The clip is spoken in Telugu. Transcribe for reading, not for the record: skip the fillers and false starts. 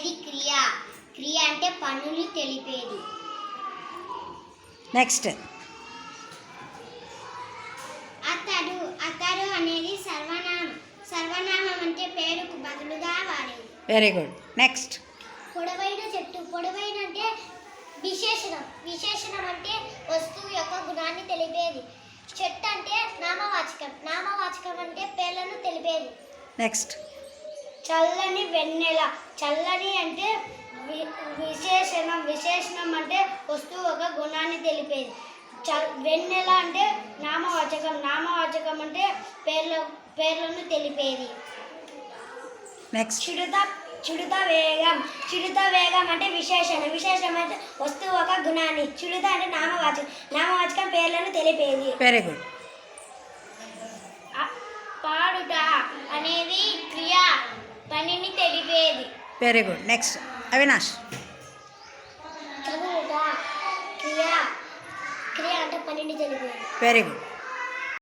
అనేది క్రియ. క్రియ అంటే పనులు తెలిపేది. నెక్స్ట్. అతడు. అతడు అనేది సర్వనామం. సర్వనామం అంటే పేరుకు బదులుగా వాడేది. Very good. నెక్స్ట్. పొడవైన చెట్టు. పొడవైన అంటే విశేషణం. విశేషణం అంటే వస్తువు యొక్క గుణాన్ని తెలిపేది. చెట్టు అంటే నామవాచకం. నామవాచకం అంటే పేర్లను తెలిపేది. నెక్స్ట్. చల్లని వెన్నెల. చల్లని అంటే విశేషణం. విశేషణం అంటే వస్తువు ఒక గుణాన్ని తెలిపేది. వెన్నెల అంటే నామవాచకం. నామవాచకం అంటే పేర్లను తెలిపేది. నెక్స్ట్. చుడుత వేగం. చుడుత వేగం అంటే విశేషణం. విశేషణం అంటే వస్తువు ఒక గుణాన్ని. చుడుత అంటే నామవాచకం. నామవాచకం పేర్లను తెలిపేది. Very good. పాడుట అనేది క్రియ, పనిని తెలిపేది. Very good. నెక్స్ట్. అవినాష్. చదువుట క్రియ. క్రియ అంటే పనిని తెలిపేది. Very good.